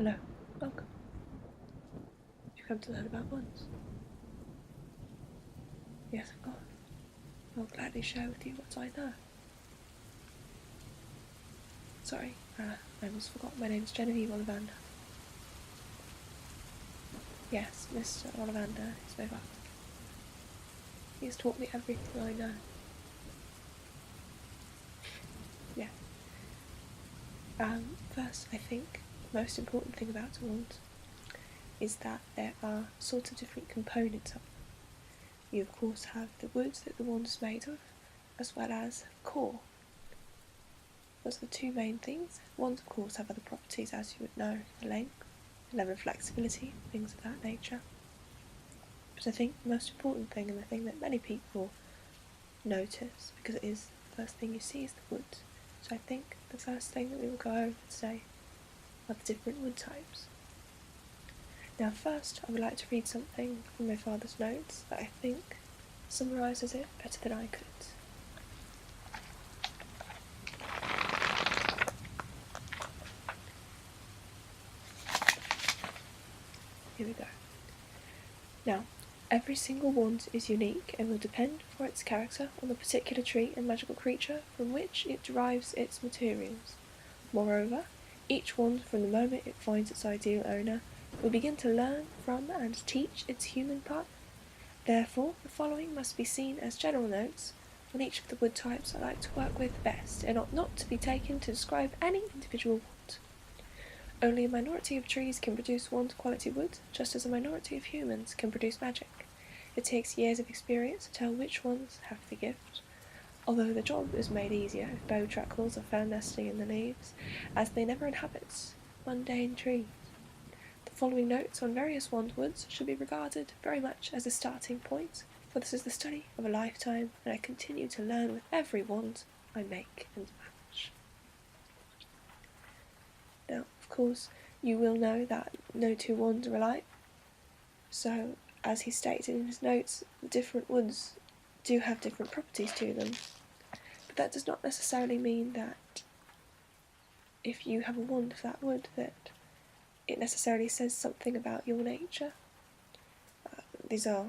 Hello, welcome. You've come to learn about wands. Yes, of course. I'll gladly share with you what I know. Sorry, I almost forgot. My name's Genevieve Ollivander. Yes, Mr. Ollivander is my father. He has taught me everything I know. Yeah. First, I think the most important thing about a wand is that there are sort of different components of them. You of course have the wood that the wand is made of, as well as core. Those are the two main things. Wands of course have other properties, as you would know, the length, the level of flexibility, things of that nature. But I think the most important thing, and the thing that many people notice, because it is the first thing you see, is the wood. So I think the first thing that we will go over today are the different wood types. Now first, I would like to read something from my father's notes that I think summarises it better than I could. Here we go. Now, every single wand is unique and will depend for its character on the particular tree and magical creature from which it derives its materials. Moreover, each wand, from the moment it finds its ideal owner, will begin to learn from and teach its human partner. Therefore, the following must be seen as general notes on each of the wood types I like to work with best, and ought not to be taken to describe any individual wand. Only a minority of trees can produce wand-quality wood, just as a minority of humans can produce magic. It takes years of experience to tell which ones have the gift, although the job is made easier if bowtruckles are found nesting in the leaves, as they never inhabit mundane trees. The following notes on various wand woods should be regarded very much as a starting point, for this is the study of a lifetime, and I continue to learn with every wand I make and match. Now, of course, you will know that no two wands are alike, so as he stated in his notes, the different woods do have different properties to them, but that does not necessarily mean that if you have a wand of that wood that it necessarily says something about your nature. These are,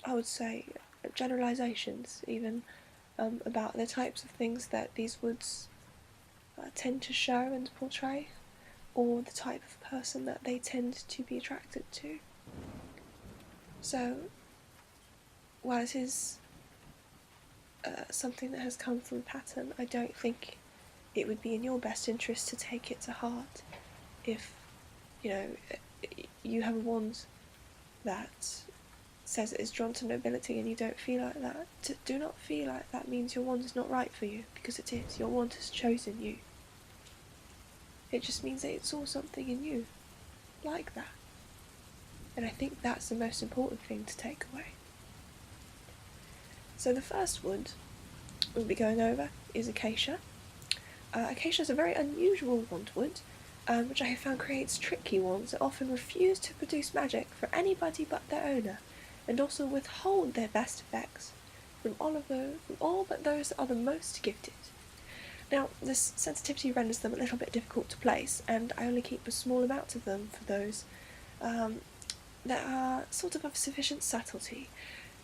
I would say, generalisations even about the types of things that these woods tend to show and portray, or the type of person that they tend to be attracted to. So, while it is something that has come from a pattern, I don't think it would be in your best interest to take it to heart if, you have a wand that says it is drawn to nobility and you don't feel like that. Do not feel like that means your wand is not right for you, because it is. Your wand has chosen you. It just means that it saw something in you like that. And I think that's the most important thing to take away. So the first wood we'll be going over is acacia. Acacia is a very unusual wand wood, which I have found creates tricky wands that often refuse to produce magic for anybody but their owner, and also withhold their best effects from all but those that are the most gifted. Now, this sensitivity renders them a little bit difficult to place, and I only keep a small amount of them for those that are sort of sufficient subtlety,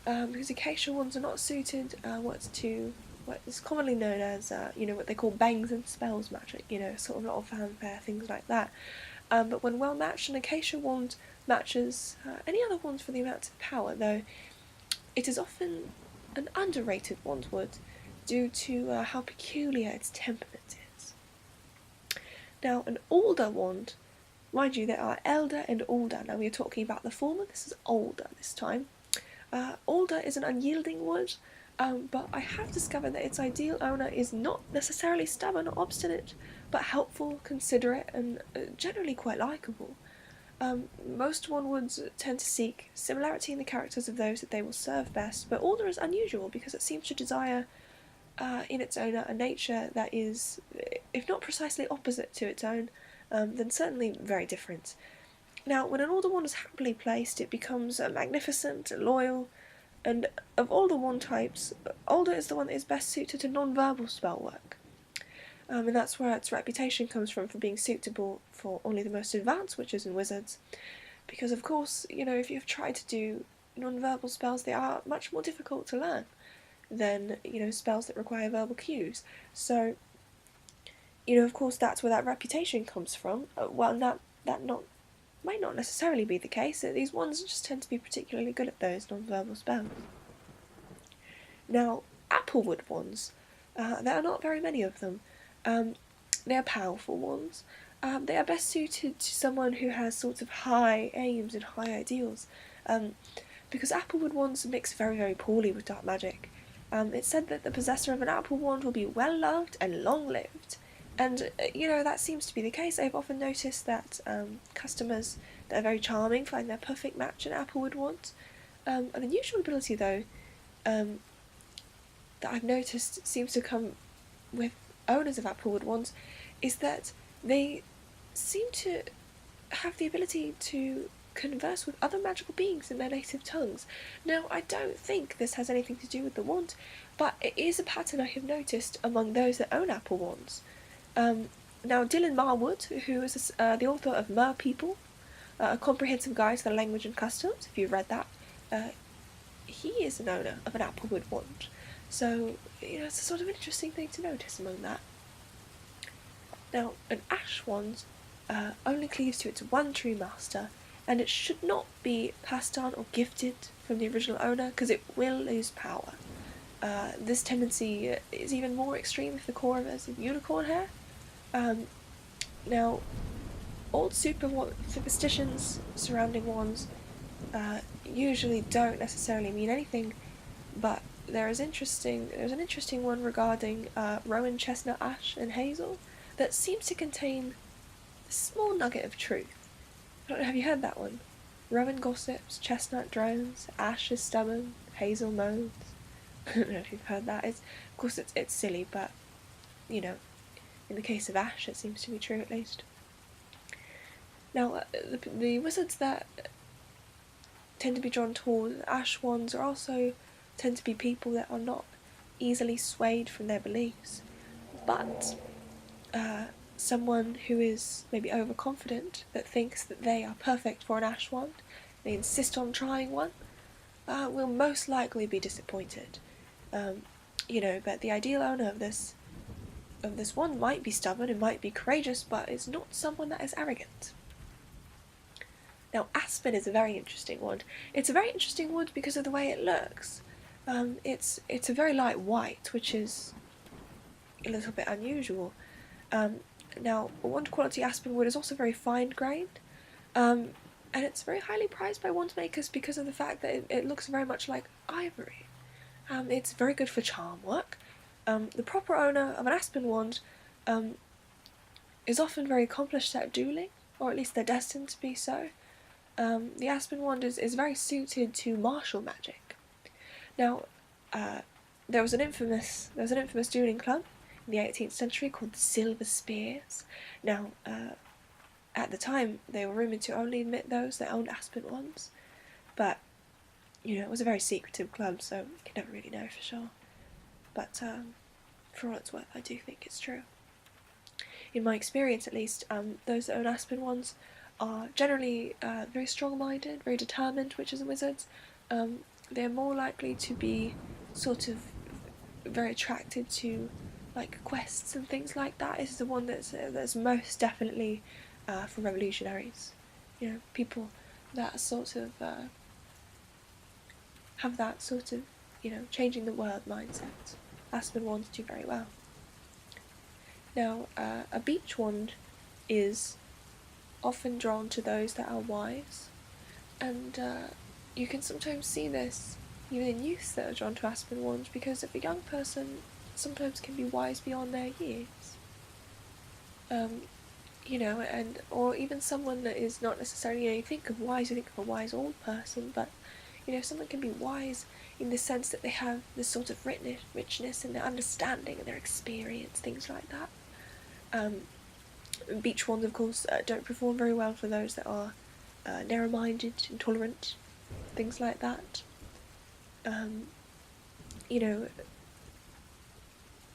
because acacia wands are not suited what is commonly known as, what they call bangs and spells magic, sort of a lot of fanfare, things like that. But when well matched, an acacia wand matches any other wand for the amount of power, though it is often an underrated wand wood due to how peculiar its temperament is. Now, an alder wand, mind you, there are elder and alder. Now, we are talking about the former, this is alder this time. Alder is an unyielding wood, but I have discovered that its ideal owner is not necessarily stubborn or obstinate, but helpful, considerate, and generally quite likeable. Most wand woods tend to seek similarity in the characters of those that they will serve best, but alder is unusual because it seems to desire in its owner a nature that is, if not precisely opposite to its own, then certainly very different. Now, when an alder wand is happily placed, it becomes magnificent, loyal, and of all the wand types, alder is the one that is best suited to non-verbal spell work. and that's where its reputation comes from for being suitable for only the most advanced witches and wizards. Because of course, if you've tried to do non-verbal spells, they are much more difficult to learn than, spells that require verbal cues. So, of course, that's where that reputation comes from. Well, that might not necessarily be the case. These ones just tend to be particularly good at those non-verbal spells. Now, applewood wands, there are not very many of them. They are powerful wands. They are best suited to someone who has sort of high aims and high ideals, because applewood wands mix very, very poorly with dark magic. It's said that the possessor of an apple wand will be well loved and long lived, and that seems to be the case. I've often noticed that customers that are very charming find their perfect match in applewood wands. An unusual ability, though, that I've noticed seems to come with owners of applewood wands is that they seem to have the ability to converse with other magical beings in their native tongues. Now, I don't think this has anything to do with the wand, but it is a pattern I have noticed among those that own apple wands. Now, Dylan Marwood, who is the author of Mer People, A Comprehensive Guide to the Language and Customs, if you've read that, he is an owner of an applewood wand. So, it's a sort of interesting thing to notice among that. Now, an ash wand only cleaves to its one true master, and it should not be passed on or gifted from the original owner, because it will lose power. This tendency is even more extreme if the core has unicorn hair. Now, old superstitions surrounding wands usually don't necessarily mean anything, but there's an interesting one regarding rowan, chestnut, ash, and hazel that seems to contain a small nugget of truth. I don't know, have you heard that one? Rowan gossips, chestnut drones, ash is stubborn, hazel moans. I don't know if you've heard that. Of course, it's silly, but in the case of ash, it seems to be true at least. Now, the wizards that tend to be drawn toward ash wands are also tend to be people that are not easily swayed from their beliefs, but someone who is maybe overconfident, that thinks that they are perfect for an ash wand, they insist on trying one, will most likely be disappointed. But the ideal owner of this wand might be stubborn and might be courageous, but is not someone that is arrogant. Now, aspen is a very interesting wand. It's a very interesting wand because of the way it looks. It's a very light white, which is a little bit unusual. Now, wand quality aspen wood is also very fine-grained, and it's very highly prized by wand makers because of the fact that it looks very much like ivory. It's very good for charm work. The proper owner of an aspen wand is often very accomplished at dueling, or at least they're destined to be so. The aspen wand is very suited to martial magic. Now, there was an infamous dueling club in the 18th century called the Silver Spears. Now, at the time, they were rumoured to only admit those that owned aspen wands, but it was a very secretive club, so you can never really know for sure. But for all it's worth, I do think it's true. In my experience, at least, those that own aspen wands are generally very strong-minded, very determined witches and wizards. They're more likely to be sort of very attracted to quests and things like that. This is the one that's most definitely for revolutionaries. People that sort of have that sort of changing the world mindset. Aspen wands do very well. Now, a beech wand is often drawn to those that are wise, and you can sometimes see this even in youths that are drawn to aspen wands, because if a young person sometimes can be wise beyond their years, or even someone that is not necessarily, you think of wise, you think of a wise old person, but someone can be wise in the sense that they have this sort of richness in their understanding and their experience, things like that. Beech wands, of course, don't perform very well for those that are narrow-minded, intolerant, things like that.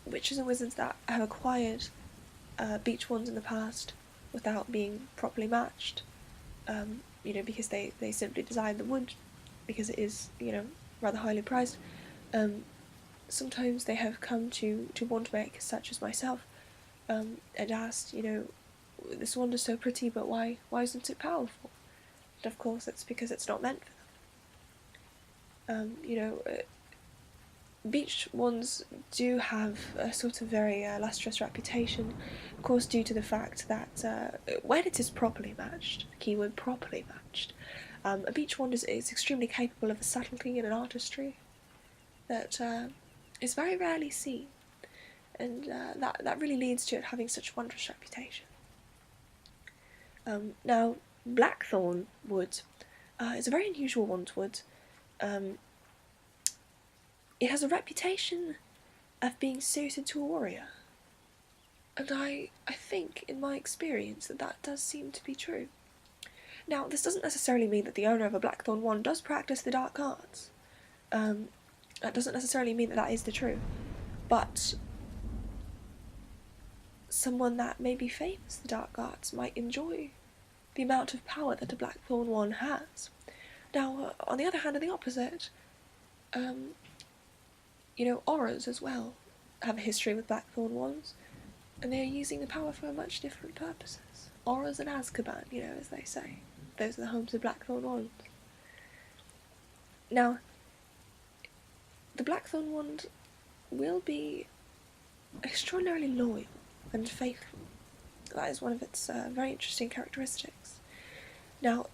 Witches and wizards that have acquired beach wands in the past without being properly matched, because they simply designed the wood because it is, rather highly prized. Sometimes they have come to wand makers such as myself, and asked, this wand is so pretty, but why isn't it powerful? And of course, it's because it's not meant for them. Beach wands do have a sort of very lustrous reputation, of course, due to the fact that when it is properly matched, keyword properly matched, a beach wand is extremely capable of a subtlety and an artistry that is very rarely seen, and that really leads to it having such wondrous reputation. Now, blackthorn wood is a very unusual wandwood. It has a reputation of being suited to a warrior, and I think, in my experience, that does seem to be true. Now, this doesn't necessarily mean that the owner of a blackthorn wand does practice the dark arts. That doesn't necessarily mean that is the truth, but someone that maybe favors the dark arts might enjoy the amount of power that a blackthorn wand has. Now, on the other hand, and the opposite, auras as well have a history with blackthorn wands, and they are using the power for much different purposes. Auras and Azkaban, as they say. Those are the homes of blackthorn wands. Now, the blackthorn wand will be extraordinarily loyal and faithful. That is one of its very interesting characteristics. Now,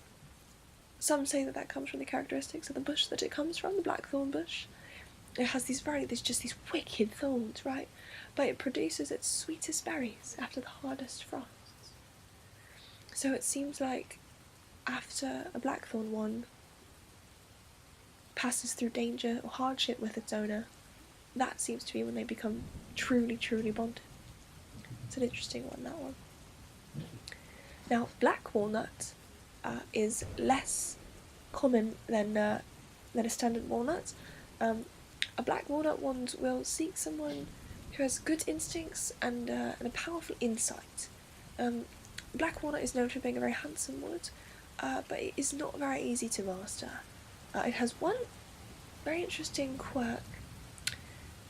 some say that comes from the characteristics of the bush that it comes from, the blackthorn bush. It has these wicked thorns, right? But it produces its sweetest berries after the hardest frosts. So it seems like after a blackthorn wand passes through danger or hardship with its owner, that seems to be when they become truly, truly bonded. It's an interesting one, that one. Now, black walnut is less common than a standard walnut. A black walnut wand will seek someone who has good instincts and a powerful insight. Black walnut is known for being a very handsome wood, but it is not very easy to master. It has one very interesting quirk,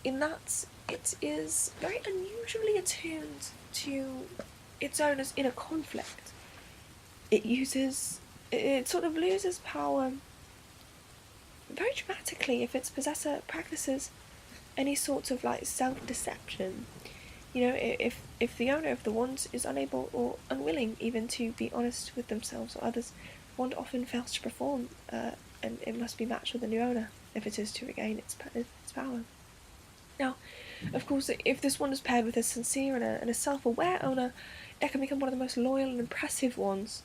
in that it is very unusually attuned to its owner's inner conflict. It sort of loses power very dramatically if its possessor practices any sort of self-deception. If the owner of the wand is unable or unwilling even to be honest with themselves or others, the wand often fails to perform, and it must be matched with a new owner if it is to regain its power. Now, of course, if this wand is paired with a sincere and a self-aware owner, it can become one of the most loyal and impressive wands.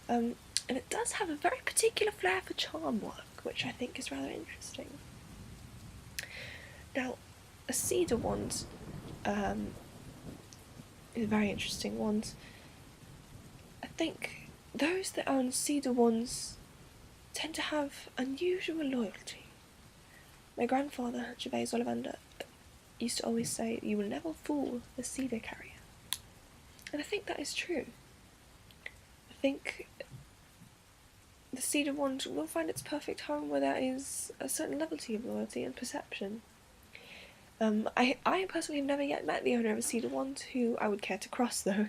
And it does have a very particular flair for charm work, which I think is rather interesting. Now, a cedar wand is a very interesting wand. I think those that own cedar wands tend to have unusual loyalty. My grandfather, Gervais Ollivander, used to always say, "You will never fool the cedar carrier." And I think that is true. I think the cedar wand will find its perfect home where there is a certain levity of loyalty and perception. I personally have never yet met the owner of a cedar wand who I would care to cross, though,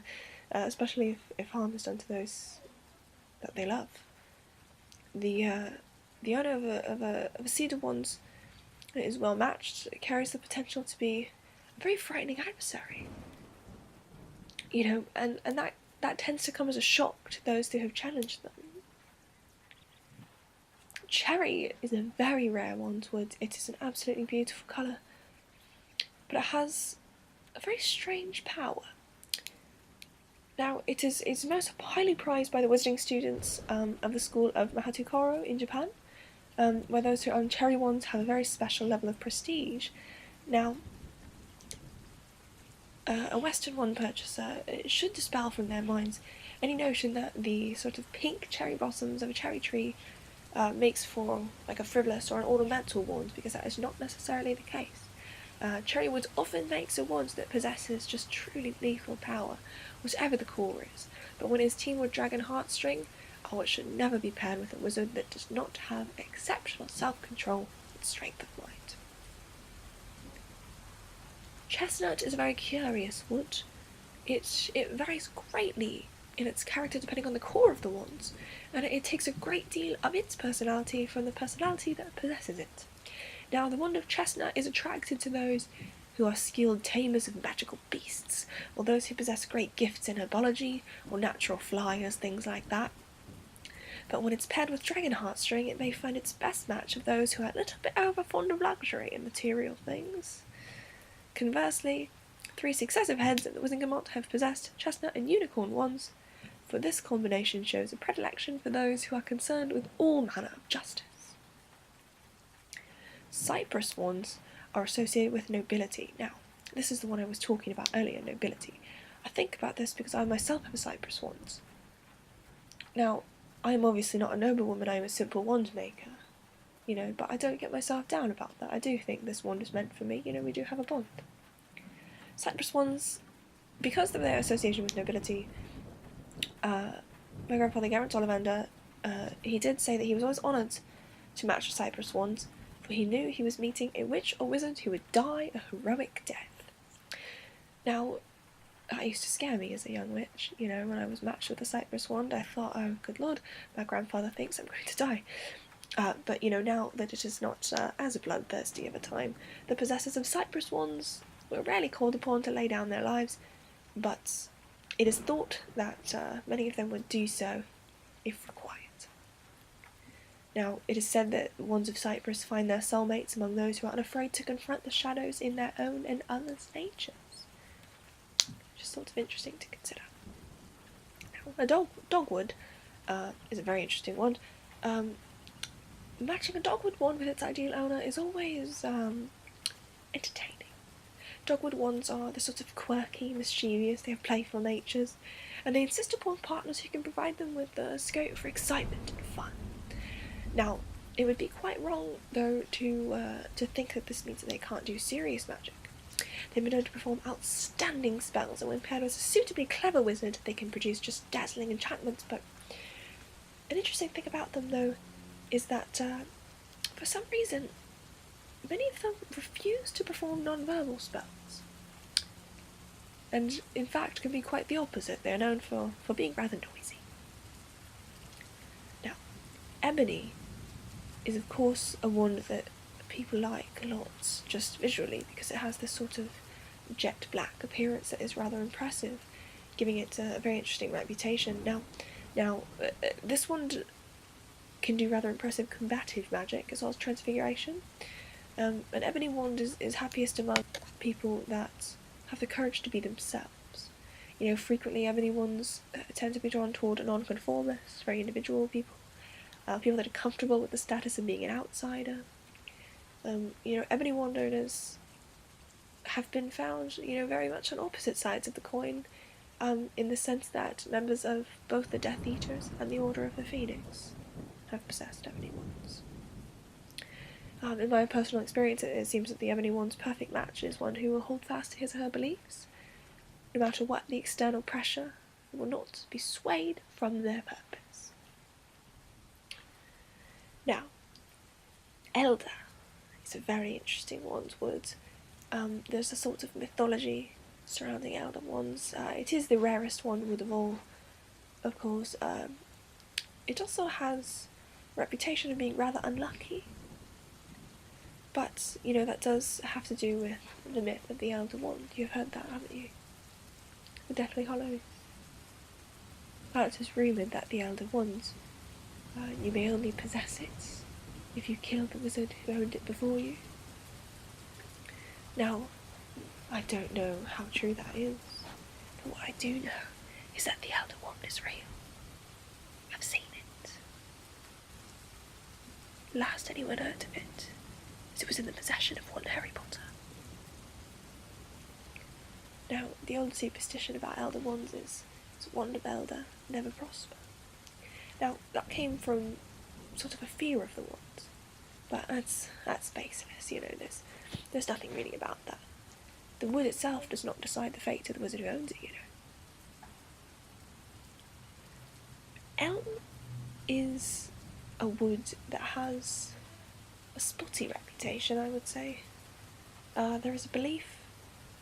especially if harm is done to those that they love. The owner of a cedar wand is well matched. It carries the potential to be a very frightening adversary. And that tends to come as a shock to those who have challenged them. Cherry is a very rare wandwood. It is an absolutely beautiful colour, but it has a very strange power. Now, it's most highly prized by the wizarding students of the school of Mahatukoro in Japan, where those who own cherry wands have a very special level of prestige. Now, a Western wand purchaser should dispel from their minds any notion that the sort of pink cherry blossoms of a cherry tree makes for a frivolous or an ornamental wand, because that is not necessarily the case. Cherrywood often makes a wand that possesses just truly lethal power, whatever the core is, but when it is teamed with Dragon Heartstring, it should never be paired with a wizard that does not have exceptional self-control and strength of mind. Chestnut is a very curious wood. It varies greatly in its character depending on the core of the wands, and it takes a great deal of its personality from the personality that possesses it. Now, the wand of Chestnut is attracted to those who are skilled tamers of magical beasts, or those who possess great gifts in herbology, or natural flyers, things like that. But when it's paired with Dragon Heartstring, it may find its best match of those who are a little bit over fond of luxury and material things. Conversely, 3 successive heads at the Wizengamot have possessed Chestnut and Unicorn wands, for this combination shows a predilection for those who are concerned with all manner of justice. Cypress wands are associated with nobility. Now, this is the one I was talking about earlier, nobility. I think about this because I myself have a cypress wand. Now, I am obviously not a noblewoman, I am a simple wand maker, but I don't get myself down about that. I do think this wand is meant for me, we do have a bond. Cypress wands, because of their association with nobility, my grandfather Garrett Ollivander, he did say that he was always honoured to match the cypress wands, for he knew he was meeting a witch or wizard who would die a heroic death. Now, that used to scare me as a young witch, when I was matched with a cypress wand. I thought, oh good lord, my grandfather thinks I'm going to die. But now that it is not as bloodthirsty of a time, the possessors of cypress wands were rarely called upon to lay down their lives, but it is thought that many of them would do so if required. Now, it is said that wands of cypress find their soulmates among those who are unafraid to confront the shadows in their own and others' natures. Just sort of interesting to consider. Now, a dogwood is a very interesting wand. Matching a dogwood wand with its ideal owner is always entertaining. Dogwood wands are the sort of quirky, mischievous, they have playful natures, and they insist upon partners who can provide them with the scope for excitement and fun. Now, it would be quite wrong, though, to think that this means that they can't do serious magic. They've been known to perform outstanding spells, and when paired with a suitably clever wizard, they can produce just dazzling enchantments. But an interesting thing about them, though, is that, for some reason, many of them refuse to perform non-verbal spells. And, in fact, can be quite the opposite. They are known for being rather noisy. Now, ebony is, of course, a wand that people like a lot, just visually, because it has this sort of jet black appearance that is rather impressive, giving it a very interesting reputation. Now, this wand can do rather impressive combative magic as well as transfiguration. An ebony wand is happiest among people that have the courage to be themselves. Frequently ebony wands tend to be drawn toward non-conformists, very individual people, people that are comfortable with the status of being an outsider. Ebony wand owners have been found, very much on opposite sides of the coin, in the sense that members of both the Death Eaters and the Order of the Phoenix have possessed ebony wands. In my personal experience, it seems that the ebony wand's perfect match is one who will hold fast to his or her beliefs, no matter what the external pressure, and will not be swayed from their purpose. Now, Elder is a very interesting wandwood. There's a sort of mythology surrounding Elder wands. It is the rarest wandwood of all, of course. It also has a reputation of being rather unlucky. But, that does have to do with the myth of the Elder Wand. You've heard that, haven't you? The Deathly Hollows. It is rumoured that the Elder Wand, you may only possess it if you kill the wizard who owned it before you. Now, I don't know how true that is, but what I do know is that the Elder Wand is real. I've seen it. Last anyone heard of it, it was in the possession of one Harry Potter. Now, the old superstition about Elder Wands is wand of Elder, never prosper. Now, that came from sort of a fear of the wand. But that's baseless, you know, there's nothing really about that. The wood itself does not decide the fate of the wizard who owns it, you know. Elm is a wood that has a spotty reputation, I would say. There is a belief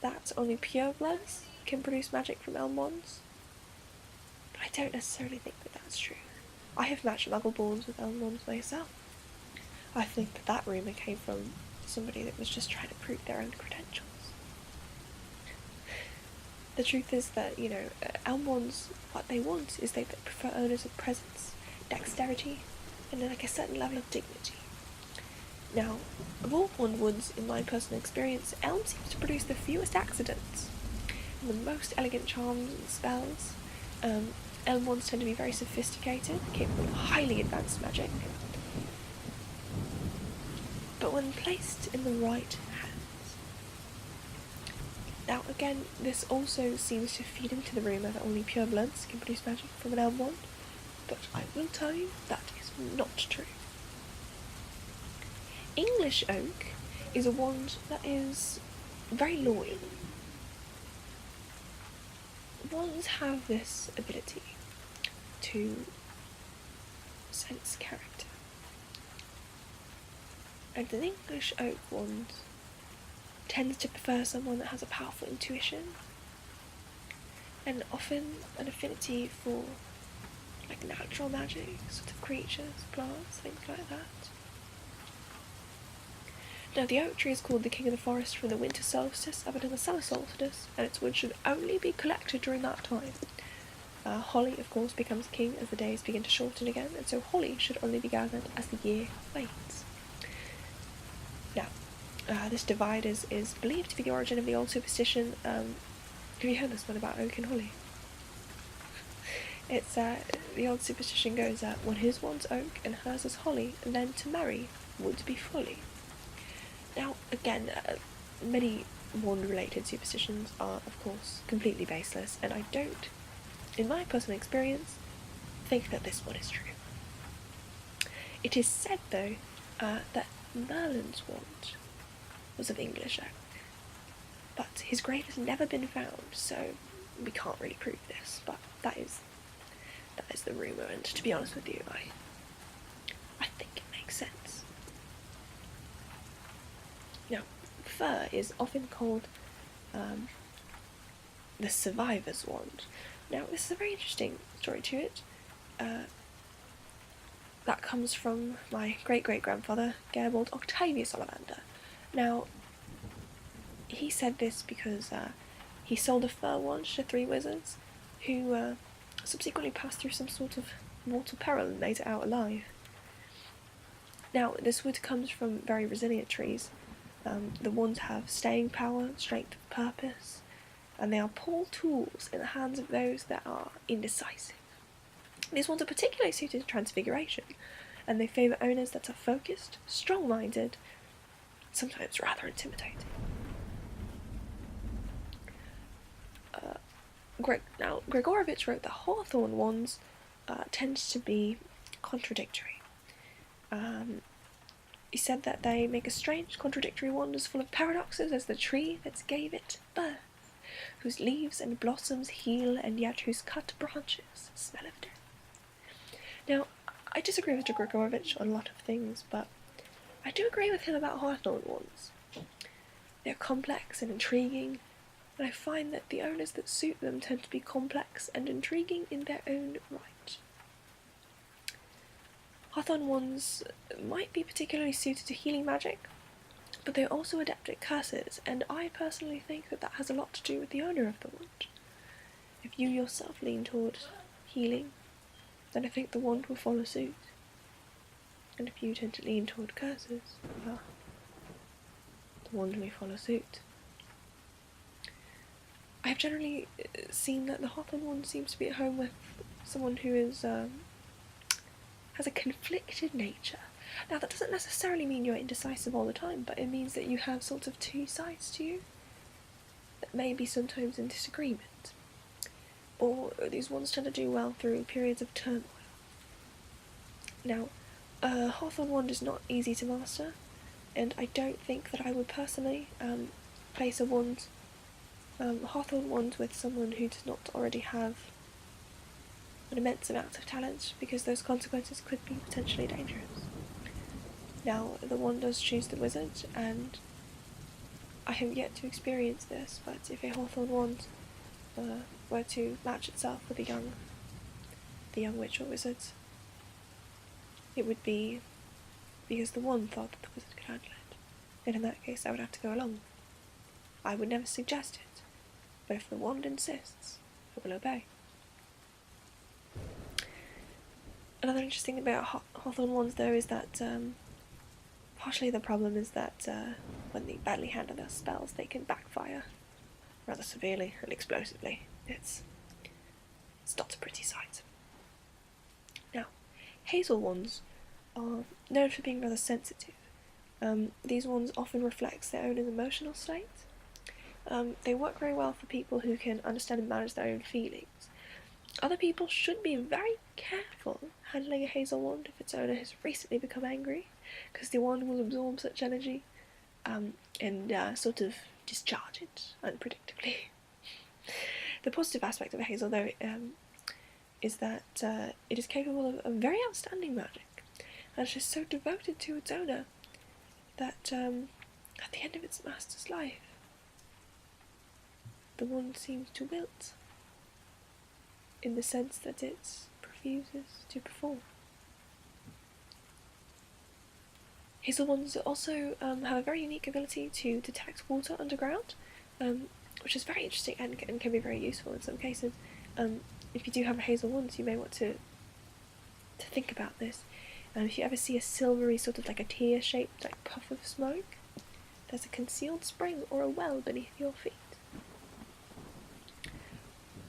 that only purebloods can produce magic from elm wands, but I don't necessarily think that that's true. I have matched muggleborns with elm wands myself. I think that rumour came from somebody that was just trying to prove their own credentials. The truth is that, you know, elm wands, what they want is they prefer owners of presence, dexterity, and like a certain level of dignity. Now, of all wand woods, in my personal experience, elm seems to produce the fewest accidents and the most elegant charms and spells. Elm wands tend to be very sophisticated, capable of highly advanced magic, but when placed in the right hands. Now again, this also seems to feed into the rumour that only purebloods can produce magic from an elm wand, but I will tell you that is not true. English oak is a wand that is very loyal. Wands have this ability to sense character, and an English oak wand tends to prefer someone that has a powerful intuition and often an affinity for like natural magic, sort of creatures, plants, things like that. Now, the oak tree is called the king of the forest from the winter solstice up until the summer solstice, and its wood should only be collected during that time. Holly, of course, becomes king as the days begin to shorten again, and so holly should only be gathered as the year wanes. Now, this divide is believed to be the origin of the old superstition. Have you heard this one about oak and holly? It's the old superstition goes that when his wand's oak and hers is holly, then to marry would be folly. Now, again, many wand-related superstitions are, of course, completely baseless, and I don't, in my personal experience, think that this one is true. It is said, though, that Merlin's wand was of English oak, but his grave has never been found, so we can't really prove this, but that is the rumour, and to be honest with you, I think it makes sense. Now, fir is often called the survivor's wand. Now, this is a very interesting story to it. That comes from my great-great-grandfather, Gerbold Octavius Ollivander. Now, he said this because he sold a fir wand to 3 wizards who subsequently passed through some sort of mortal peril and made it out alive. Now, this wood comes from very resilient trees. The wands have staying power, strength of purpose, and they are poor tools in the hands of those that are indecisive. These wands are particularly suited to transfiguration, and they favour owners that are focused, strong-minded, sometimes rather intimidating. Now, Gregorovitch wrote that hawthorn wands tend to be contradictory. He said that they make a strange, contradictory wand as full of paradoxes as the tree that gave it birth, whose leaves and blossoms heal, and yet whose cut branches smell of death. Now, I disagree with Gregorovitch on a lot of things, but I do agree with him about hawthorn wands. They're complex and intriguing, and I find that the owners that suit them tend to be complex and intriguing in their own right. Hawthorn wands might be particularly suited to healing magic, but they're also adept at curses, and I personally think that has a lot to do with the owner of the wand. If you yourself lean toward healing, then I think the wand will follow suit. And if you tend to lean toward curses, well, the wand may follow suit. I have generally seen that the Hawthorn wand seems to be at home with someone who is has a conflicted nature. Now, that doesn't necessarily mean you're indecisive all the time, but it means that you have sort of 2 sides to you that may be sometimes in disagreement. Or these wands tend to do well through periods of turmoil. Now, Hawthorn Wand is not easy to master, and I don't think that I would personally place a wand, Hawthorn Wand, with someone who does not already have an immense amount of talent, because those consequences could be potentially dangerous. Now, the wand does choose the wizard, and I have yet to experience this, but if a Hawthorn Wand were to match itself with the young witch or wizard, it would be because the wand thought that the wizard could handle it, and in that case I would have to go along. I would never suggest it, but if the wand insists, I will obey. Another interesting thing about Hawthorn Wands, though, is that partially the problem is that when they badly handle their spells, they can backfire rather severely and explosively. It's not a pretty sight. Now, Hazel Wands are known for being rather sensitive. These wands often reflect their owner's emotional state. They work very well for people who can understand and manage their own feelings. Other people should be very careful handling a hazel wand if its owner has recently become angry, because the wand will absorb such energy and sort of discharge it unpredictably. The positive aspect of a hazel, though, is that it is capable of very outstanding magic, and it is so devoted to its owner that at the end of its master's life, the wand seems to wilt, in the sense that it refuses to perform. Hazel wands also have a very unique ability to detect water underground, which is very interesting and can be very useful in some cases. If you do have a hazel wand, you may want to think about this. If you ever see a silvery, sort of like a tear-shaped puff of smoke, there's a concealed spring or a well beneath your feet.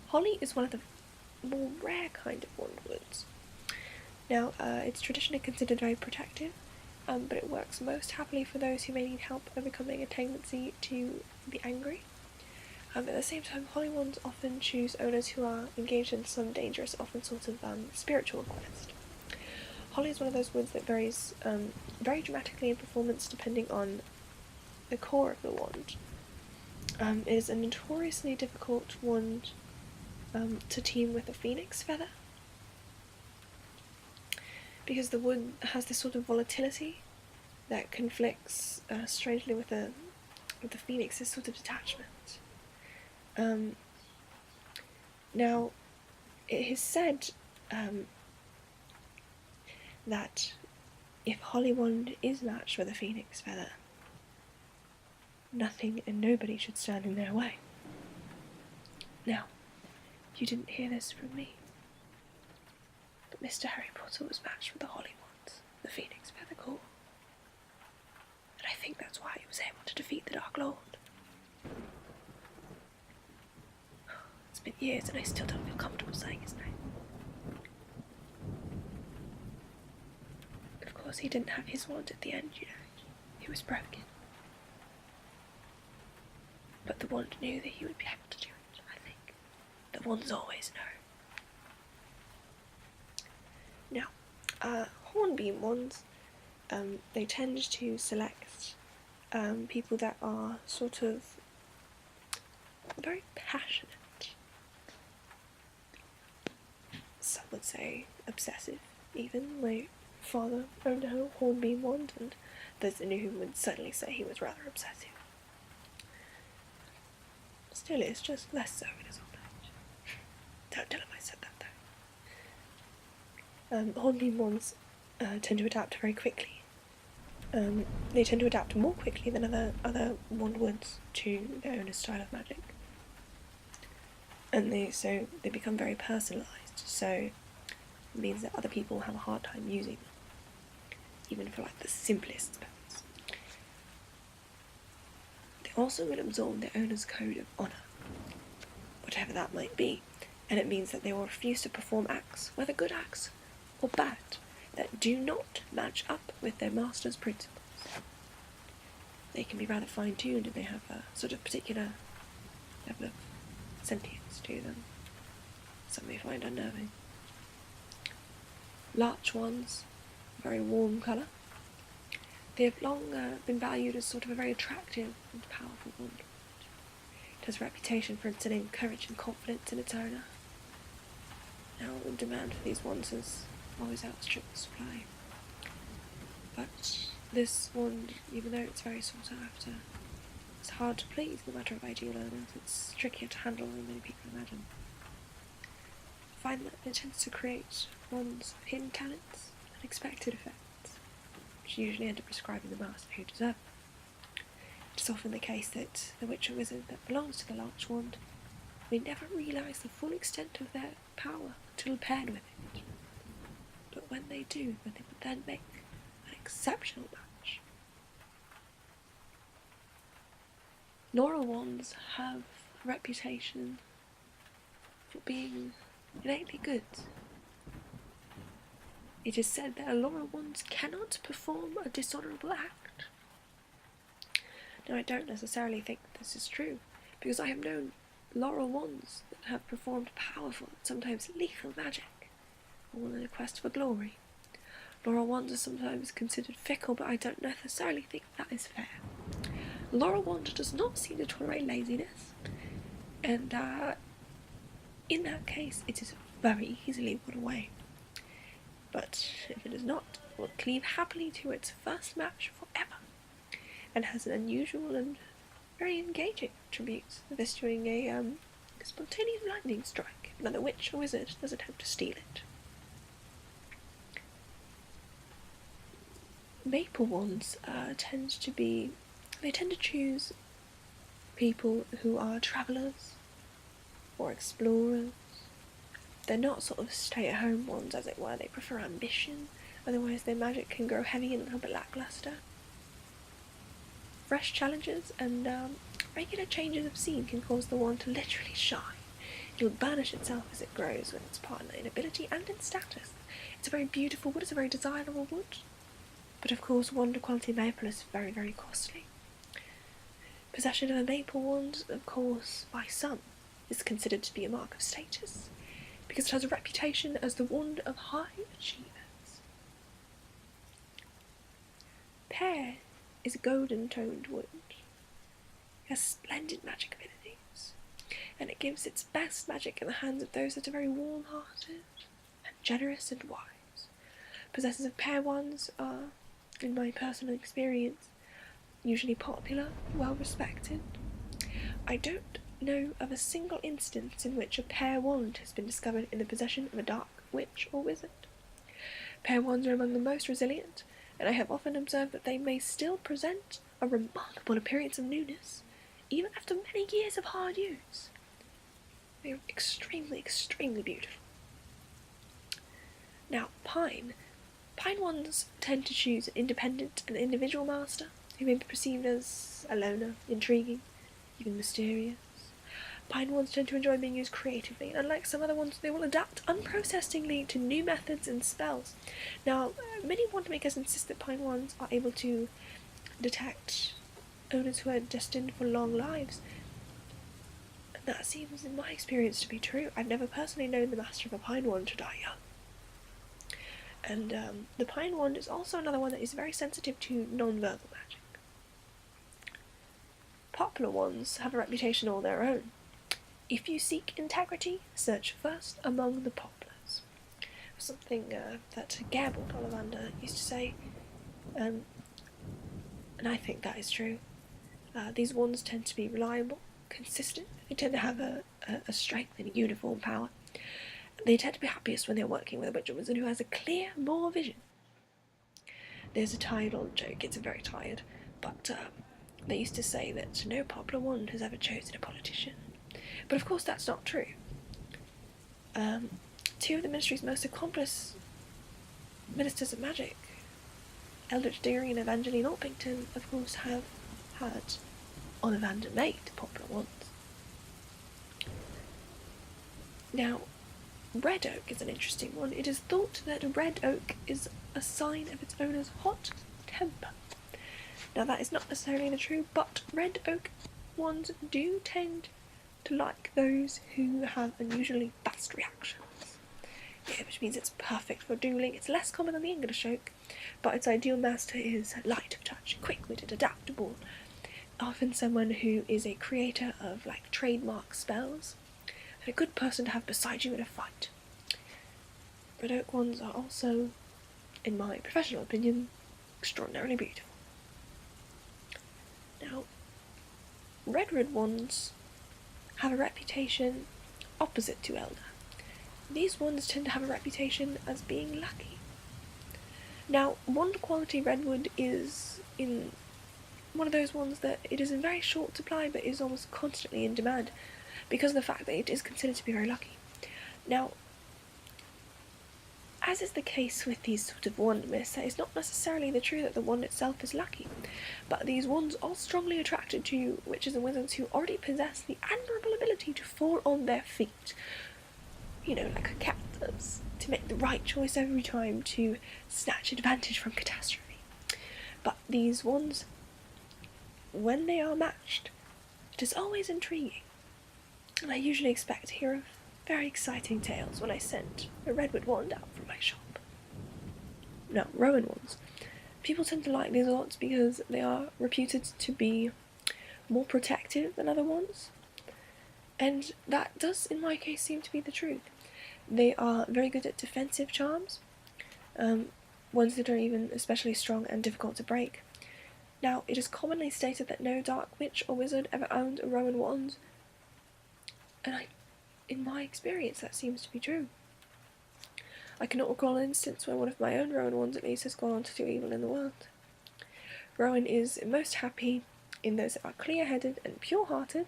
Holly is one of the more rare kind of wandwoods. Now, it's traditionally considered very protective, but it works most happily for those who may need help overcoming a tendency to be angry. At the same time, holly wands often choose owners who are engaged in some dangerous, often sort of spiritual quest. Holly is one of those woods that varies very dramatically in performance depending on the core of the wand. It is a notoriously difficult wand to team with a phoenix feather, because the wood has this sort of volatility that conflicts strangely with the phoenix's sort of detachment. Now, it is said that if holly wand is matched with a phoenix feather, nothing and nobody should stand in their way. Now, you didn't hear this from me, but Mr. Harry Potter was matched with the holly wand, the phoenix feather core, and I think that's why he was able to defeat the Dark Lord. It's been years and I still don't feel comfortable saying his name. Of course, he didn't have his wand at the end, you know. It was broken. But the wand knew that he would be able to do it, I think. The wands always know. Now, hornbeam wands, they tend to select people that are sort of very passionate. Some would say obsessive, even. My father owned a hornbeam wand, and those that knew him would certainly say he was rather obsessive. Still is, just less so in his old age. Don't tell him I said that, though. Hornbeam wands tend to adapt very quickly. They tend to adapt more quickly than other wand woods to their own style of magic. And they become very personalised, so it means that other people have a hard time using them, even for the simplest spells. They also will absorb their owner's code of honour, whatever that might be, and it means that they will refuse to perform acts, whether good acts or bad, that do not match up with their master's principles. They can be rather fine-tuned, and they have a sort of particular level of sentience to them. Some may find unnerving. Larch wands very warm colour. They have long been valued as sort of a very attractive and powerful wand. It has a reputation for instilling courage and confidence in its owner. Now, the demand for these wands has always outstripped the supply. But this wand, even though it's very sought after, it's hard to please no matter of ideal owners. It's trickier to handle than many people imagine. I find that it tends to create wands of hidden talents and unexpected effects, which usually end up prescribing the master who deserve them. It is often the case that the witch or wizard that belongs to the large wand may never realise the full extent of their power until paired with it. But when they do, then they would then make an exceptional match. Laurel wands have a reputation for being innately good. It is said that a laurel wand cannot perform a dishonourable act. Now, I don't necessarily think this is true, because I have known laurel wands that have performed powerful, sometimes lethal magic, all in a quest for glory. Laurel wands are sometimes considered fickle, but I don't necessarily think that is fair. Laurel wand does not seem to tolerate laziness, and in that case it is very easily put away. But if it is not, it will cleave happily to its first match forever, and has an unusual and very engaging attribute, this during a spontaneous lightning strike if another witch or wizard does attempt to steal it. Maple wands tend to choose people who are travellers or explorers. They're not sort of stay-at-home wands, as it were. They prefer ambition, otherwise their magic can grow heavy and a little bit lacklustre. Fresh challenges and regular changes of scene can cause the wand to literally shine. It'll burnish itself as it grows with its partner in ability and in status. It's a very beautiful wood, it's a very desirable wood. But of course, wand of quality maple is very, very costly. Possession of a maple wand, of course, by some, is considered to be a mark of status, because it has a reputation as the wand of high achievers. Pear is a golden-toned wood. It has splendid magic abilities, and it gives its best magic in the hands of those that are very warm-hearted and generous and wise. Possessors of pear wands are, in my personal experience, usually popular, well-respected. I don't know of a single instance in which a pear wand has been discovered in the possession of a dark witch or wizard. Pear wands are among the most resilient, and I have often observed that they may still present a remarkable appearance of newness, even after many years of hard use. They are extremely, extremely beautiful. Now, pine wands tend to choose an independent and individual master, who may be perceived as a loner, intriguing, even mysterious. Pine wands tend to enjoy being used creatively, and unlike some other ones, they will adapt unprocessedly to new methods and spells. Now, many wand makers insist that pine wands are able to detect owners who are destined for long lives. And that seems, in my experience, to be true. I've never personally known the master of a pine wand to die young. And the pine wand is also another one that is very sensitive to non-verbal magic. Poplar wands have a reputation all their own. If you seek integrity, search first among the poplars. Something that Gerald Ollivander used to say, and I think that is true. These wands tend to be reliable, consistent. They tend to have a strength and a uniform power. They tend to be happiest when they're working with a witch or wizard who has a clear, more vision. There's a tired old joke, it's very tired, but they used to say that no poplar wand has ever chosen a politician. But of course that's not true. Two of the ministry's most accomplished ministers of magic, Eldritch Diggory and Evangeline Orpington, of course have had Ollivander-made poplar wands. Now, red oak is an interesting one. It is thought that red oak is a sign of its owner's hot temper. Now that is not necessarily the truth, but red oak wands do tend to like those who have unusually fast reactions. which means it's perfect for dueling. It's less common than the English oak, but its ideal master is light of touch, quick-witted, adaptable, often someone who is a creator of like trademark spells, and a good person to have beside you in a fight. Red oak wands are also, in my professional opinion, extraordinarily beautiful. Now, red wands have a reputation opposite to elder. These wands tend to have a reputation as being lucky. Now, wand quality redwood is in one of those ones that it is in very short supply but is almost constantly in demand because of the fact that it is considered to be very lucky. Now, as is the case with these sort of wand myths, it is not necessarily the truth that the wand itself is lucky, but these wands are strongly attracted to witches and wizards who already possess the admirable ability to fall on their feet, like a cat does, to make the right choice every time to snatch advantage from catastrophe. But these wands, when they are matched, it is always intriguing, and I usually expect to hear of very exciting tales when I send a redwood wand out from my shop. Now, rowan wands. People tend to like these wands because they are reputed to be more protective than other wands, and that does, in my case, seem to be the truth. They are very good at defensive charms, ones that are even especially strong and difficult to break. Now, it is commonly stated that no dark witch or wizard ever owned a rowan wand, and in my experience, that seems to be true. I cannot recall an instance where one of my own rowan wands, at least, has gone on to do evil in the world. Rowan is most happy in those that are clear-headed and pure-hearted,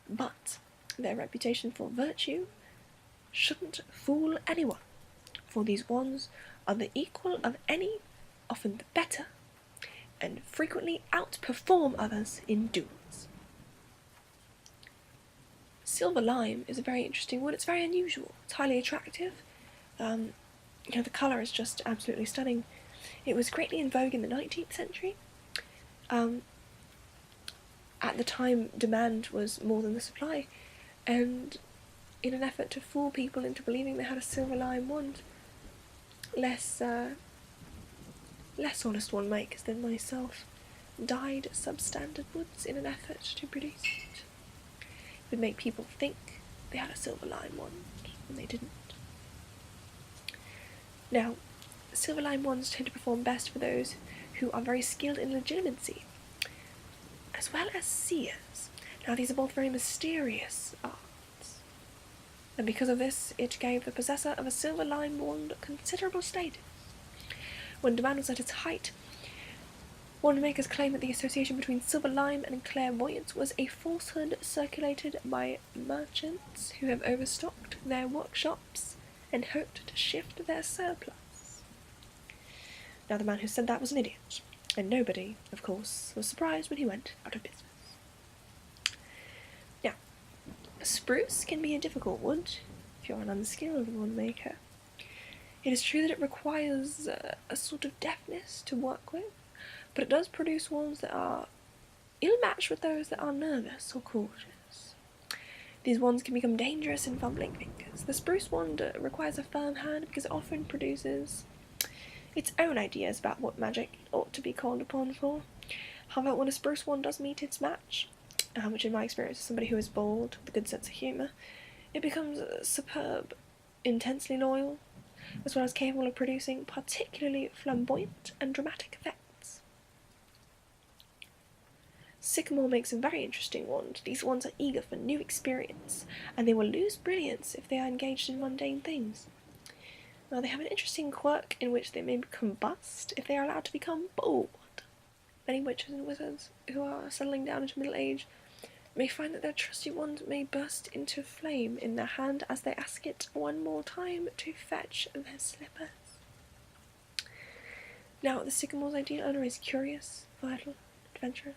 but their reputation for virtue shouldn't fool anyone, for these wands are the equal of any, often the better, and frequently outperform others in duels. Silver lime is a very interesting one. It's very unusual. It's highly attractive. The colour is just absolutely stunning. It was greatly in vogue in the 19th century. At the time, demand was more than the supply, and in an effort to fool people into believing they had a silver lime wand, less honest wand makers than myself dyed substandard woods in an effort to produce it. It would make people think they had a silver lime wand when they didn't. Now, silver lime wands tend to perform best for those who are very skilled in legitimacy, as well as seers. Now, these are both very mysterious arts, and because of this, it gave the possessor of a silver lime wand considerable status. When demand was at its height, wand makers claimed that the association between silver lime and clairvoyance was a falsehood circulated by merchants who have overstocked their workshops and hoped to shift their surplus. Now, the man who said that was an idiot, and nobody, of course, was surprised when he went out of business. Now, spruce can be a difficult wood if you're an unskilled wand maker. It is true that it requires a sort of deftness to work with, but it does produce wands that are ill-matched with those that are nervous or cautious. These wands can become dangerous in fumbling fingers. The spruce wand requires a firm hand because it often produces its own ideas about what magic ought to be called upon for. However, when a spruce wand does meet its match, which in my experience is somebody who is bold, with a good sense of humour, it becomes superb, intensely loyal, as well as capable of producing particularly flamboyant and dramatic effects. Sycamore makes a very interesting wand. These wands are eager for new experience, and they will lose brilliance if they are engaged in mundane things. Now, they have an interesting quirk in which they may combust if they are allowed to become bold. Many witches and wizards who are settling down into middle age may find that their trusty wand may burst into flame in their hand as they ask it one more time to fetch their slippers. Now, the sycamore's ideal owner is curious, vital, adventurous,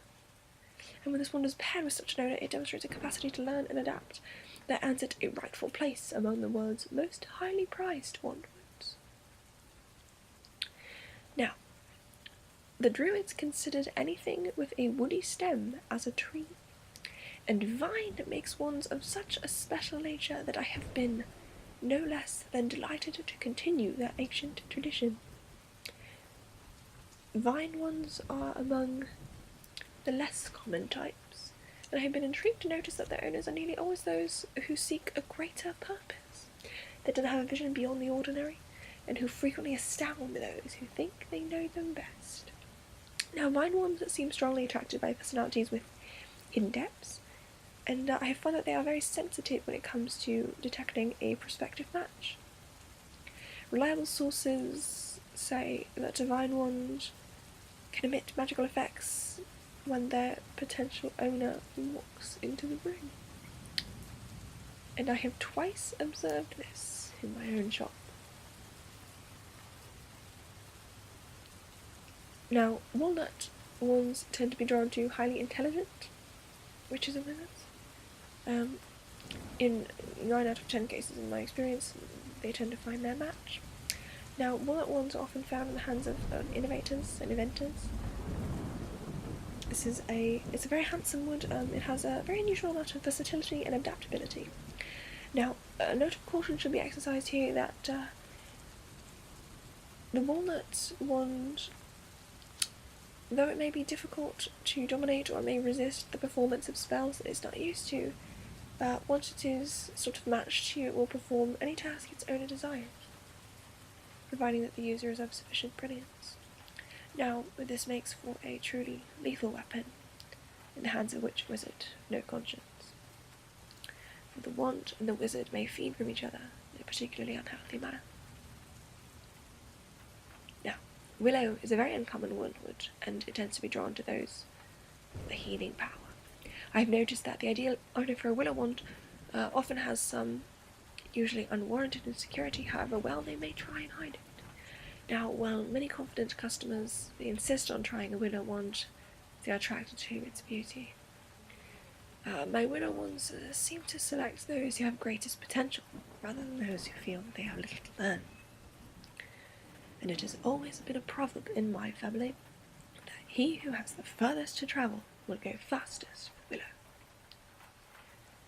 and when this wand is paired with such an owner, it demonstrates a capacity to learn and adapt that earns it a rightful place among the world's most highly prized wand woods. Now, the Druids considered anything with a woody stem as a tree, and vine makes wands of such a special nature that I have been no less than delighted to continue their ancient tradition. Vine ones are among the less common types, and I have been intrigued to notice that their owners are nearly always those who seek a greater purpose, that don't have a vision beyond the ordinary, and who frequently astound those who think they know them best. Now, vine ones seem strongly attracted by personalities with hidden depths, and I have found that they are very sensitive when it comes to detecting a prospective match. Reliable sources say that a vine wand can emit magical effects when their potential owner walks into the room. And I have twice observed this in my own shop. Now, walnut wands tend to be drawn to highly intelligent witches and wizards. In 9 out of 10 cases in my experience, they tend to find their match. Now, walnut wands are often found in the hands of innovators and inventors. It's a very handsome wood. It has a very unusual amount of versatility and adaptability. Now, a note of caution should be exercised here that the walnut wand, though it may be difficult to dominate or it may resist the performance of spells that it's not used to, once it is sort of matched to you, it will perform any task its owner desires, providing that the user is of sufficient brilliance. Now, this makes for a truly lethal weapon in the hands of a witch wizard, no conscience. For the wand and the wizard may feed from each other in a particularly unhealthy manner. Now, willow is a very uncommon wood, and it tends to be drawn to those with a healing power. I've noticed that the ideal owner for a willow wand often has some usually unwarranted insecurity, however well they may try and hide it. Now, while many confident customers insist on trying a willow wand, they are attracted to its beauty. My willow wands seem to select those who have greatest potential, rather than those who feel that they have little to learn. And it has always been a proverb in my family that he who has the furthest to travel will go fastest with willow.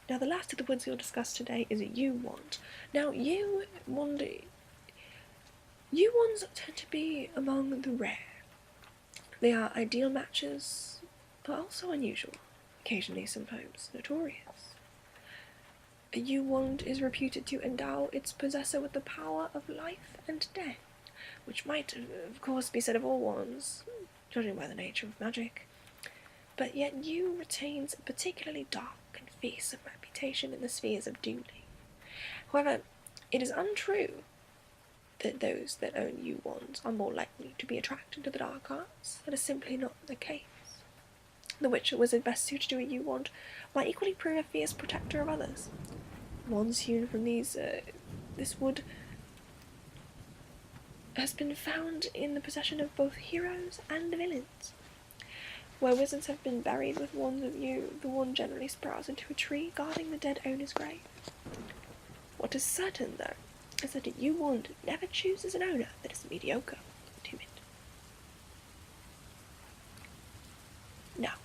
Now, the last of the woods we'll discuss today is a yew wand. Now, yew wands tend to be among the rare. They are ideal matches, but also unusual, occasionally sometimes notorious. A yew wand is reputed to endow its possessor with the power of life and death, which might, of course, be said of all wands, judging by the nature of magic, but yet yew retains a particularly dark and fearsome reputation in the spheres of dueling. However, it is untrue that those that own yew wands are more likely to be attracted to the dark arts. That is simply not the case. The witch or wizard best suited to a yew wand might equally prove a fierce protector of others. Wands hewn from this wood has been found in the possession of both heroes and villains. Where wizards have been buried with wands of yew, the wand generally sprouts into a tree guarding the dead owner's grave. What is certain, though, is that a yew wand never chooses an owner that is mediocre or timid. Now,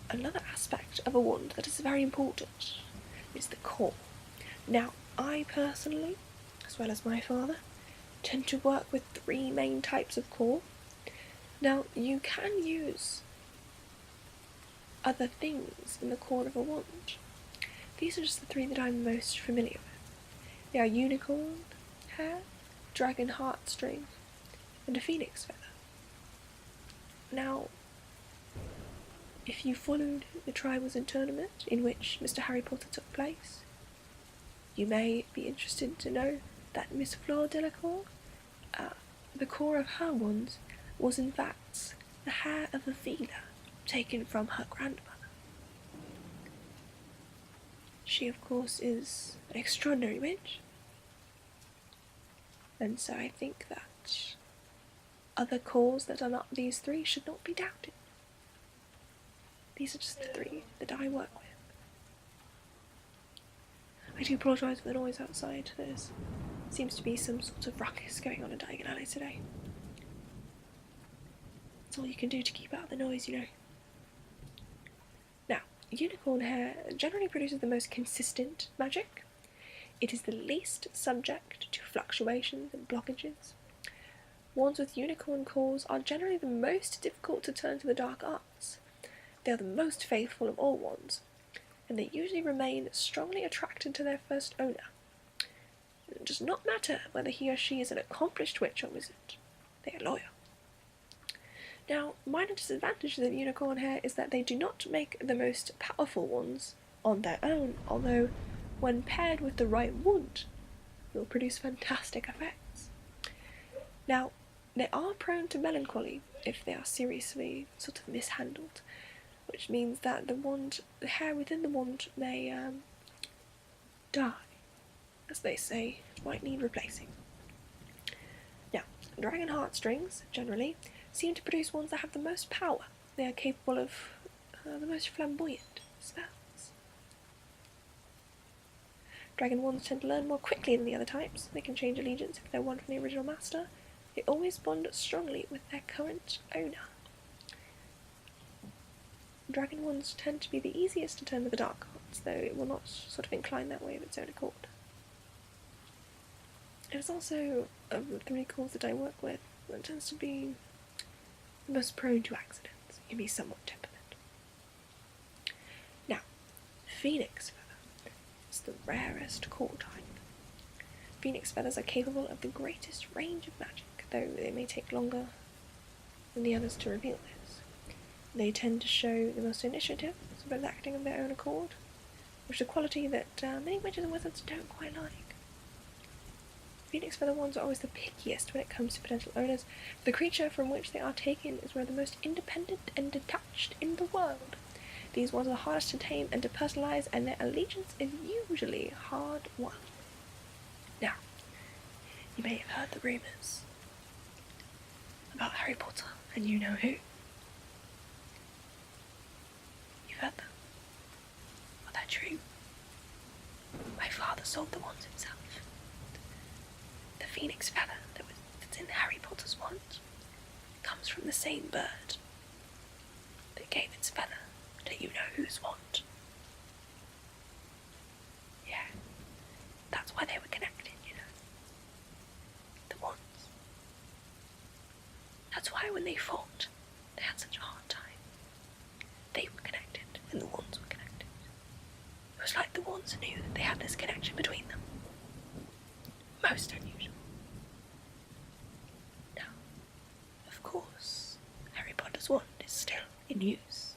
another aspect of a wand that is very important is the core. Now, I personally, as well as my father, tend to work with 3 main types of core. Now, you can use other things in the core of a wand. These are just the 3 that I'm most familiar with. They are unicorn hair, dragon heartstring, and a phoenix feather. Now, if you followed the Triwizard tournament in which Mr. Harry Potter took place, you may be interested to know that Miss Fleur Delacour, the core of her wand was in fact the hair of a feeder taken from her grandmother. She, of course, is an extraordinary witch, and so I think that other cores that are not these 3 should not be doubted. These are just the 3 that I work with. I do apologise for the noise outside. There seems to be some sort of ruckus going on in Diagon Alley today. That's all you can do to keep out the noise, you know. Now, unicorn hair generally produces the most consistent magic, It is the least subject to fluctuations and blockages. Wands with unicorn cores are generally the most difficult to turn to the dark arts. They are the most faithful of all wands, and they usually remain strongly attracted to their first owner. It does not matter whether he or she is an accomplished witch or wizard. They are loyal. Now, minor disadvantages of unicorn hair is that they do not make the most powerful wands on their own, although when paired with the right wood, will produce fantastic effects. Now, they are prone to melancholy if they are seriously sort of mishandled, which means that the hair within the wand may die, as they say, might need replacing. Now, dragon heartstrings, generally, seem to produce wands that have the most power. They are capable of the most flamboyant spells. Dragon wands tend to learn more quickly than the other types. They can change allegiance if they're one from the original master. They always bond strongly with their current owner. Dragon wands tend to be the easiest to turn to the dark arts, though it will not sort of incline that way of its own accord. It is also of the three cores that I work with that tends to be the most prone to accidents. It can be somewhat temperament. Now, phoenix feather is the rarest core type. Phoenix feathers are capable of the greatest range of magic, though they may take longer than the others to reveal this. They tend to show the most initiative, sort of acting of their own accord, which is a quality that many witches and wizards don't quite like. Phoenix feather wands are always the pickiest when it comes to potential owners. The creature from which they are taken is one of the most independent and detached in the world. These wands are the hardest to tame and to personalise, and their allegiance is usually hard-won. Now, you may have heard the rumours about Harry Potter and you know who. You've heard them. Are they true? My father sold the wands himself. The phoenix feather that's in Harry Potter's wand comes from the same bird that gave its feather to you know whose wand. Yeah, that's why they were connected, you know. The wands. That's why when they fought, they had such a hard time. They were connected, and the wands were connected. It was like the wands knew that they had this connection between them. Most unusual. Now, of course, Harry Potter's wand is still in use,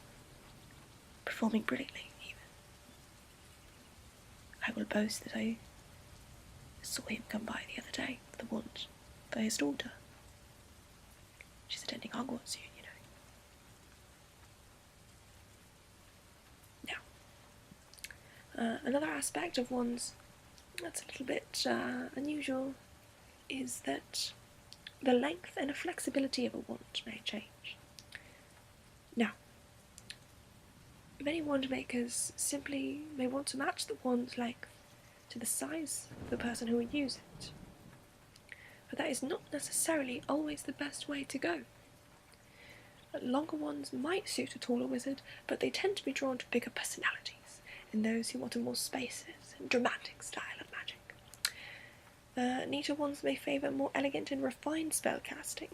performing brilliantly, even. I will boast that I saw him come by the other day with the wand for his daughter. She's attending Hogwarts soon, you know. Now, another aspect of wands that's a little bit unusual is that the length and flexibility of a wand may change. Now, many wand makers simply may want to match the wand's length to the size of the person who will use it. But that is not necessarily always the best way to go. Longer wands might suit a taller wizard, but they tend to be drawn to bigger personalities and those who want a more spacious and dramatic style of magic. Neater wands may favour more elegant and refined spellcasting.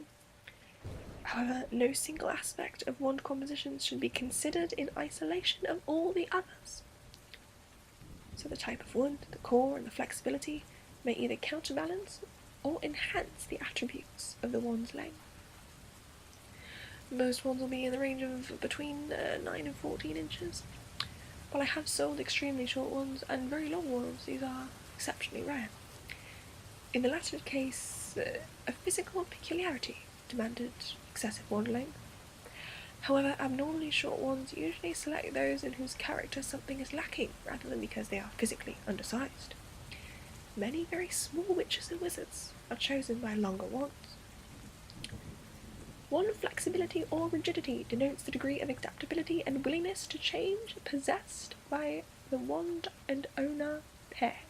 However, no single aspect of wand compositions should be considered in isolation of all the others. So the type of wood, the core, and the flexibility may either counterbalance or enhance the attributes of the wand's length. Most wands will be in the range of between 9 and 14 inches. While I have sold extremely short ones and very long ones, these are exceptionally rare. In the latter case, a physical peculiarity demanded excessive wand length. However, abnormally short ones usually select those in whose character something is lacking, rather than because they are physically undersized. Many very small witches and wizards are chosen by longer wands. Wand flexibility or rigidity denotes the degree of adaptability and willingness to change possessed by the wand and owner pair.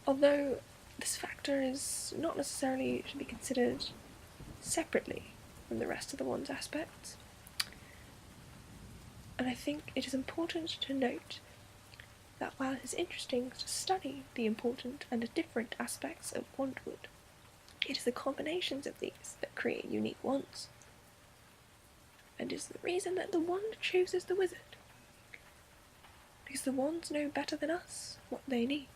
Although this factor is not necessarily should be considered separately from the rest of the wand's aspects. And I think it is important to note that while it is interesting to study the important and different aspects of wandwood, it is the combinations of these that create unique wands, and is the reason that the wand chooses the wizard, because the wands know better than us what they need.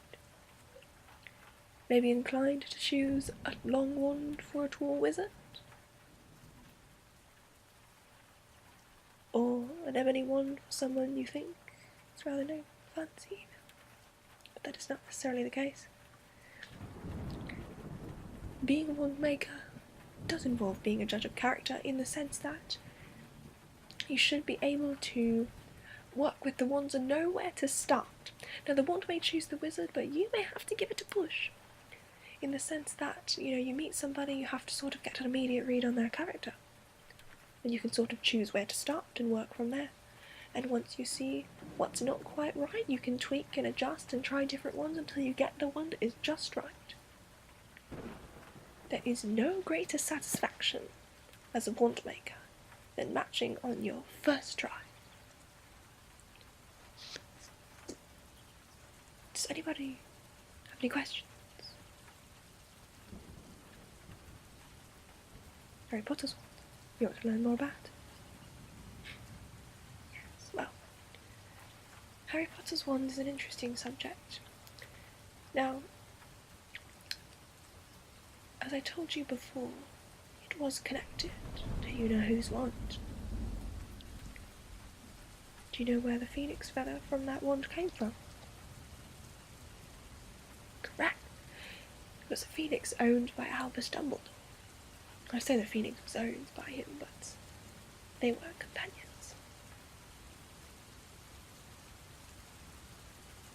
May be inclined to choose a long wand for a tall wizard, or an ebony wand for someone you think is rather no fancy, but that is not necessarily the case. Being a wand maker does involve being a judge of character in the sense that you should be able to work with the wands and know where to start. Now, the wand may choose the wizard, but you may have to give it a push, in the sense that, you meet somebody, you have to sort of get an immediate read on their character, and you can sort of choose where to start and work from there. And once you see what's not quite right, you can tweak and adjust and try different ones until you get the one that is just right. There is no greater satisfaction as a wand maker than matching on your first try. Does anybody have any questions? Harry Potter's wand. You want to learn more about? Yes, well, Harry Potter's wand is an interesting subject. Now, as I told you before, it was connected to you-know-whose wand. Do you know where the phoenix feather from that wand came from? Correct. It was a phoenix owned by Albus Dumbledore. I say the phoenix was owned by him, but they were companions.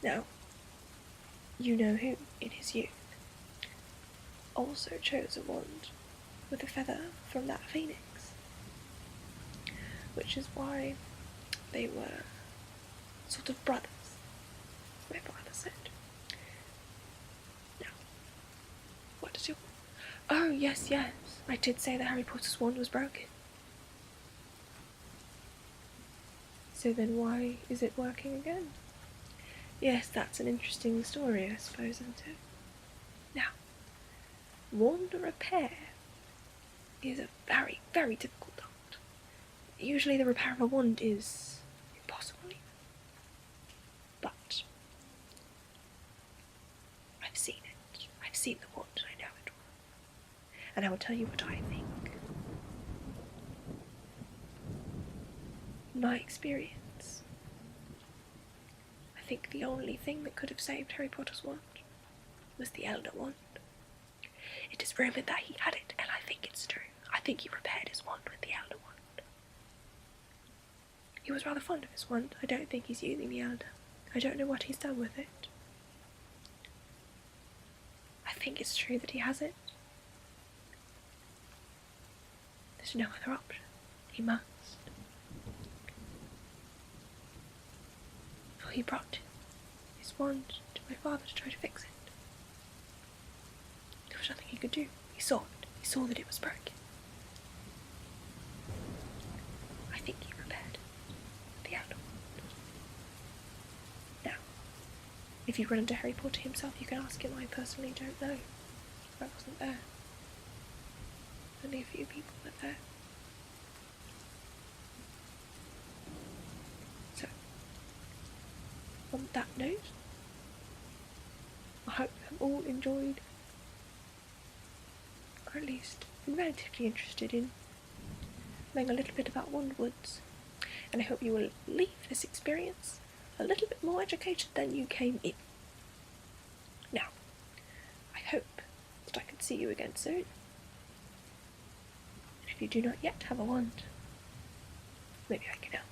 Now, you-know-who in his youth also chose a wand with a feather from that phoenix, which is why they were sort of brothers, my father said. Now, what does your... Oh, yes, I did say that Harry Potter's wand was broken. So then why is it working again? Yes, that's an interesting story, I suppose, isn't it? Now, wand repair is a very, very difficult art. Usually the repair of a wand is impossible, but I've seen it. I've seen the wand and I know it well. And I will tell you what I think. In my experience, I think the only thing that could have saved Harry Potter's wand was the Elder Wand. It is rumoured that he had it, and I think it's true. I think he repaired his wand with the Elder Wand. He was rather fond of his wand. I don't think he's using the Elder. I don't know what he's done with it. I think it's true that he has it. There's no other option. He must. For he brought his wand to my father to try to fix it. There was nothing he could do. He saw it. He saw that it was broken. I think he repaired the Elder Wand. Now, if you run into Harry Potter himself, you can ask him. I personally don't know. I wasn't there. Only a few people were there. So, on that note, I hope you have all enjoyed, or at least been relatively interested in knowing a little bit about wandwoods, and I hope you will leave this experience a little bit more educated than you came in. Now, I hope that I can see you again soon. And if you do not yet have a wand, maybe I can help.